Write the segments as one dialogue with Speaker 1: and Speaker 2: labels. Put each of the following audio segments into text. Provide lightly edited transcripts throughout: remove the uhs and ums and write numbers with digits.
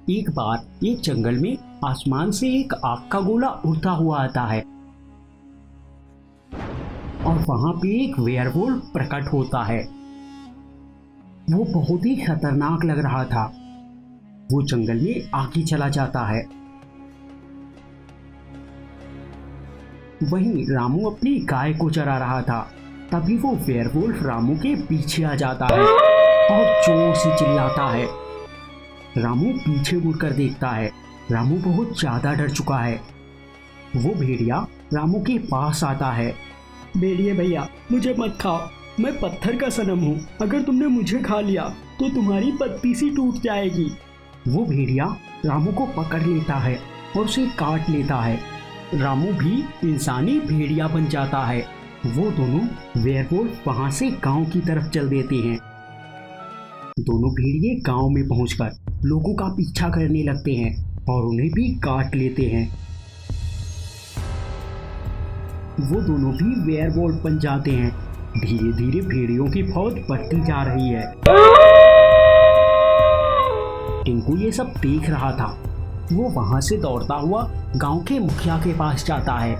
Speaker 1: एक बार एक जंगल में आसमान से एक आग का गोला उड़ता हुआ आता है और वहां पे एक वेयरवुल्फ प्रकट होता है। वो बहुत ही खतरनाक लग रहा था। वो जंगल में आगे चला जाता है। वहीं रामू अपनी गाय को चरा रहा था। तभी वो वेयरवुल्फ रामू के पीछे आ जाता है और जोर से चिल्लाता है। रामू पीछे मुड़कर देखता है। रामू बहुत ज्यादा डर चुका है। वो भेड़िया रामू के पास आता है। भेड़िए भैया, मुझे मत खाओ, मैं पत्थर का सनम हूँ। अगर तुमने मुझे खा लिया तो तुम्हारी पत्ती सी टूट जाएगी। वो भेड़िया रामू को पकड़ लेता है और उसे काट लेता है। रामू भी इंसानी भेड़िया बन जाता है। वो दोनों वेयरवुल्फ वहां से गांव की तरफ चल देते हैं। दोनों भेड़िए गांव में पहुंचकर लोगों का पीछा करने लगते हैं और उन्हें भी काट लेते हैं। वो दोनों भी वेयरवुल्फ बन जाते हैं। धीरे धीरे भेड़ियों की फौज बढ़ती जा रही है। टिंकू ये सब देख रहा था। वो वहां से दौड़ता हुआ गांव के मुखिया के पास जाता है।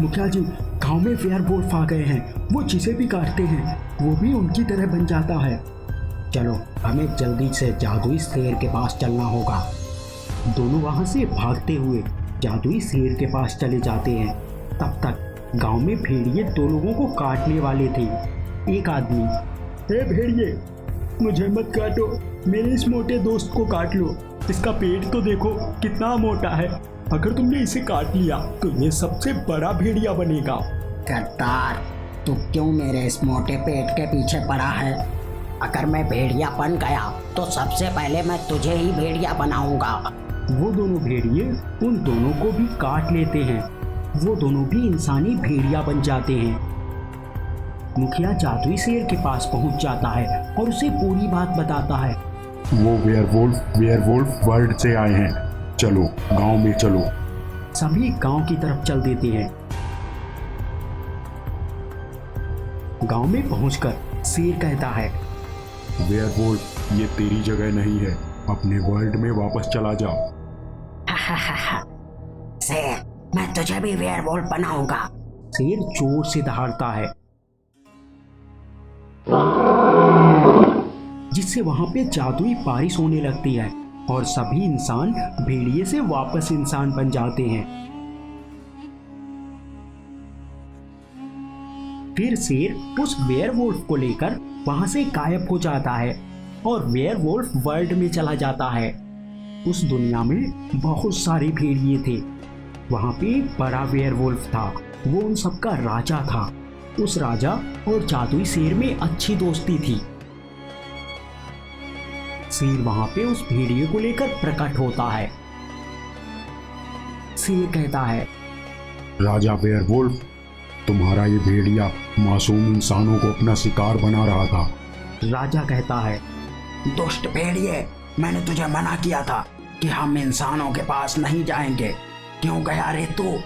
Speaker 1: मुखिया जी, गांव में वेयरवुल्फ आ गए हैं। वो जिसे भी काटते हैं वो भी उनकी तरह बन जाता है। चलो, हमें जल्दी से जादुई शेर के पास चलना होगा। दोनों वहां से भागते हुए जादुई शेर के पास चले जाते हैं। तब तक गांव में भेड़िए दो लोगों को काटने वाले थे। एक आदमी, हे भेड़िए, मुझे मत काटो, मेरे इस मोटे दोस्त को काट लो। इसका पेट तो देखो कितना मोटा है। अगर तुमने इसे काट लिया तो ये सबसे बड़ा भेड़िया बनेगा।
Speaker 2: गद्दार, तू क्यों मेरे इस मोटे पेट के पीछे पड़ा है? अगर मैं भेड़िया बन गया तो सबसे पहले मैं तुझे ही भेड़िया बनाऊंगा।
Speaker 1: वो दोनों भेड़िए उन दोनों को भी काट लेते हैं। वो दोनों भी इंसानी भेड़िया बन जाते हैं। मुखिया जादुई शेर के पास पहुंच जाता है और उसे पूरी बात बताता है।
Speaker 3: वो वेयरवुल्फ वर्ल्ड से आए हैं। चलो, गांव में चलो।
Speaker 1: सभी गांव की तरफ चल देते हैं। गांव में पहुंचकर शेर कहता है,
Speaker 3: वेयरवुल्फ, ये तेरी जगह नहीं है। अपने वर्ल्ड में वापस चला जाओ।
Speaker 2: शेर, मैं तुझे भी वेयरवुल्फ बनाऊंगा।
Speaker 1: शेर जोर से दहाड़ता है, जिससे वहां पे जादुई बारिश होने लगती है और सभी इंसान भेड़िए से वापस इंसान बन जाते हैं। फिर शेर उस वेयरवुल्फ को लेकर वहां से गायब हो जाता है और वेयरवुल्फ वर्ल्ड में चला जाता है। उस दुनिया में बहुत सारे भेड़िए थे। वहां पे एक बड़ा वेयरवुल्फ था। वो उन सबका राजा था। उस राजा और जादुई शेर में अच्छी दोस्ती थी। शेर वहां पे उस भेड़िए को लेकर प्रकट होता है। शेर कहता है,
Speaker 3: राजा वेयरवुल्फ, तुम्हारा ये भेड़िया मासूम इंसानों को अपना शिकार बना रहा था।
Speaker 1: राजा कहता है,
Speaker 2: दुष्ट भेड़िए, मैंने तुझे मना किया था कि हम इंसानों के पास नहीं जाएंगे। क्यों गया रे तू?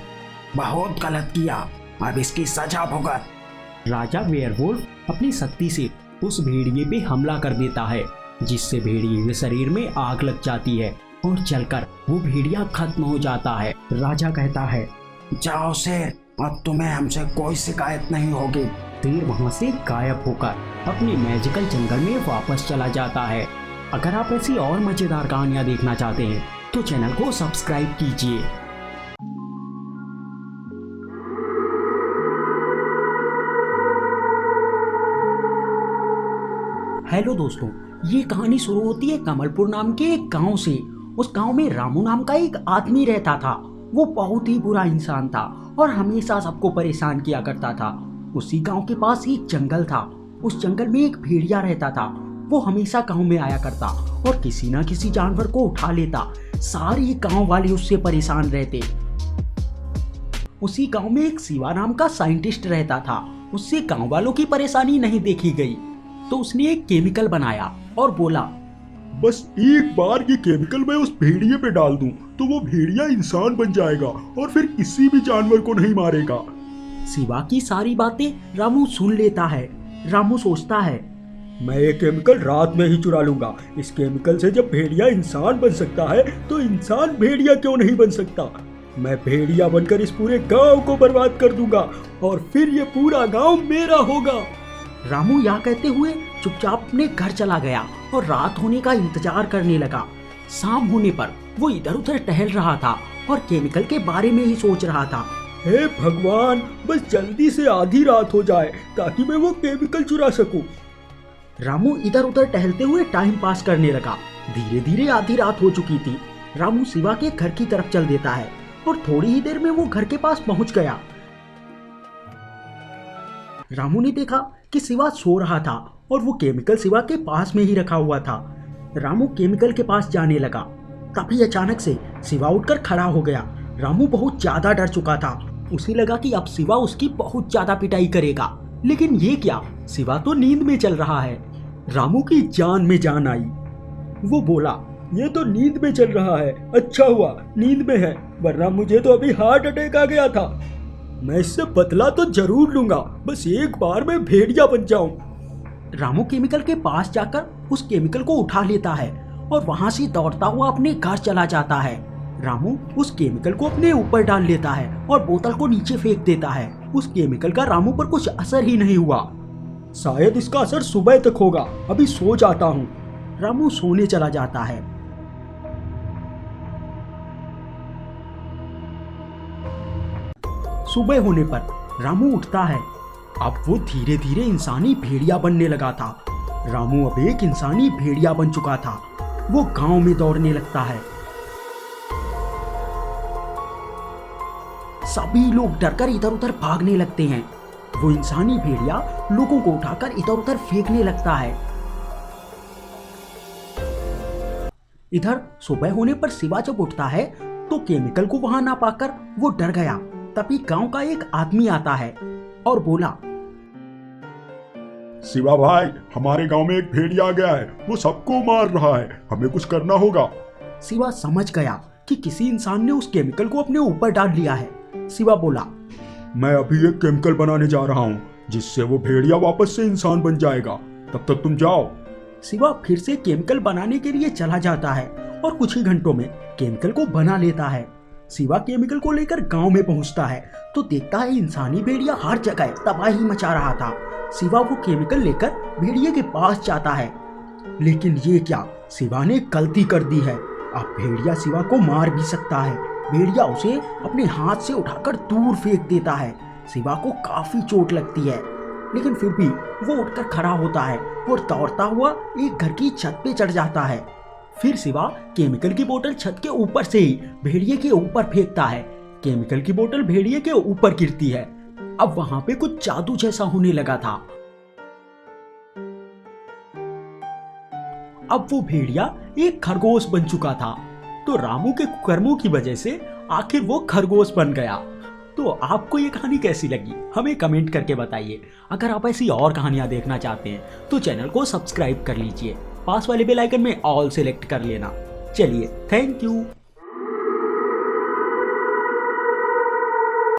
Speaker 2: बहुत गलत किया, अब इसकी सजा भुगत।
Speaker 1: राजा वेयरवुल्फ अपनी शक्ति से उस भेड़िए पे हमला कर देता है, जिससे भेड़िए के शरीर में आग लग जाती है और जलकर वो भेड़िया खत्म हो जाता है। राजा कहता है,
Speaker 2: जाओ शेर, अब तुम्हें हमसे कोई शिकायत नहीं होगी।
Speaker 1: शेर वहां से गायब होकर अपने मैजिकल जंगल में वापस चला जाता है। अगर आप ऐसी और मजेदार कहानियां देखना चाहते हैं तो चैनल को सब्सक्राइब कीजिए। हेलो दोस्तों, ये कहानी शुरू होती है कमलपुर नाम के एक गांव से। उस गांव में रामू नाम का एक आदमी रहता था। वो बहुत ही बुरा इंसान था और हमेशा सबको परेशान किया करता था। उसी गांव के पास एक जंगल था। उस जंगल में एक भेड़िया रहता था। वो हमेशा गांव में आया करता और किसी ना किसी जानवर को उठा लेता। सारे गांव वाले उससे परेशान रहते। उसी गांव में एक शिवा नाम का साइंटिस्ट रहता था। उससे गांव वालों की परेशानी नहीं देखी गई, तो उसने एक केमिकल बनाया और बोला,
Speaker 3: बस एक बार ये केमिकल मैं उस भेड़िए पे डाल दूं तो वो भेड़िया इंसान बन जाएगा और फिर किसी भी जानवर को नहीं मारेगा।
Speaker 1: शिवा की सारी बातें रामू सुन लेता है। रामू सोचता है,
Speaker 3: मैं ये केमिकल रात में ही चुरा लूंगा। इस केमिकल से जब भेड़िया इंसान बन सकता है तो इंसान भेड़िया क्यों नहीं बन सकता। मैं भेड़िया बनकर इस पूरे गांव को बर्बाद कर दूंगा और फिर ये पूरा गांव मेरा होगा।
Speaker 1: रामू यह कहते हुए चुपचाप अपने घर चला गया और रात होने का इंतजार करने लगा। शाम होने पर वो इधर उधर टहल रहा था और केमिकल के बारे में ही सोच रहा था।
Speaker 3: हे भगवान, बस जल्दी से आधी रात हो जाए ताकि मैं वो केमिकल चुरा सकूं।
Speaker 1: रामू इधर उधर टहलते हुए टाइम पास करने लगा। धीरे धीरे आधी रात हो चुकी थी। रामू शिवा के घर की तरफ चल देता है और थोड़ी ही देर में वो घर के पास पहुंच गया। रामू ने देखा कि शिवा सो रहा था और वो केमिकल शिवा के पास में ही रखा हुआ था। रामू केमिकल के पास जाने लगा। तभी अचानक से शिवा उठकर खड़ा हो गया। रामू बहुत ज्यादा डर चुका था। उसे लगा कि अब शिवा उसकी बहुत ज्यादा पिटाई करेगा, लेकिन ये क्या, शिवा तो नींद में चल रहा है। रामू की जान में जान आई। वो बोला,
Speaker 3: ये तो नींद में चल रहा है। अच्छा हुआ नींद में है, वरना मुझे तो अभी हार्ट अटैक आ गया था। मैं इससे बदला तो जरूर लूंगा, बस एक बार मैं भेड़िया बन जाऊं।
Speaker 1: रामू केमिकल के पास जाकर उस केमिकल को उठा लेता है और वहां से दौड़ता हुआ अपने घर चला जाता है। रामू उस केमिकल को अपने ऊपर डाल लेता है और बोतल को नीचे फेंक देता है। उस केमिकल का रामू पर कुछ असर ही नहीं हुआ।
Speaker 3: शायद इसका असर सुबह तक होगा, अभी सो जाता हूँ।
Speaker 1: रामू सोने चला जाता है। सुबह होने पर रामू उठता है। अब वो धीरे धीरे इंसानी भेड़िया बनने लगा था। रामू अब एक इंसानी भेड़िया बन चुका था। वो गांव में दौड़ने लगता है। सभी लोग डरकर इधर उधर भागने लगते हैं। वो इंसानी भेड़िया लोगों को उठाकर इधर उधर फेंकने लगता है। इधर सुबह होने पर शिवा जब उठता है तो केमिकल को वहां ना पाकर वो डर गया। तभी गांव का एक आदमी आता है और बोला,
Speaker 3: शिवा भाई, हमारे गांव में एक भेड़िया आ गया है, वो सबको मार रहा है, हमें कुछ करना होगा।
Speaker 1: शिवा समझ गया कि किसी इंसान ने उस केमिकल को अपने ऊपर डाल लिया है। शिवा बोला,
Speaker 3: मैं अभी एक केमिकल बनाने जा रहा हूँ जिससे वो भेड़िया वापस से इंसान बन जाएगा, तब तक तुम जाओ।
Speaker 1: शिवा फिर से केमिकल बनाने के लिए चला जाता है और कुछ ही घंटों में केमिकल को बना लेता है। शिवा केमिकल को लेकर गांव में पहुंचता है तो देखता है इंसानी भेड़िया हर जगह तबाही मचा रहा था। शिवा वो केमिकल लेकर भेड़िए के पास जाता है, लेकिन ये क्या, शिवा ने गलती कर दी है। अब भेड़िया शिवा को मार भी सकता है। भेड़िया उसे अपने हाथ से उठाकर दूर फेंक देता है। शिवा को काफी चोट लगती है, लेकिन फिर भी वो उठकर खड़ा होता है और दौड़ता हुआ एक घर की छत पे चढ़ जाता है। फिर शिवा केमिकल की बोतल छत के ऊपर से ही भेड़िए के ऊपर फेंकता है। केमिकल की बोतल भेड़िए के ऊपर गिरती है। अब वहां पे कुछ जादू जैसा होने लगा था। अब वो भेड़िया एक खरगोश बन चुका था। तो रामू के कुकर्मों की वजह से आखिर वो खरगोश बन गया। तो आपको ये कहानी कैसी लगी हमें कमेंट करके बताइए। अगर आप ऐसी और कहानियां देखना चाहते हैं तो चैनल को सब्सक्राइब कर लीजिए। पास वाले बेल आइकन में ऑल सेलेक्ट कर लेना। चलिए, थैंक यू।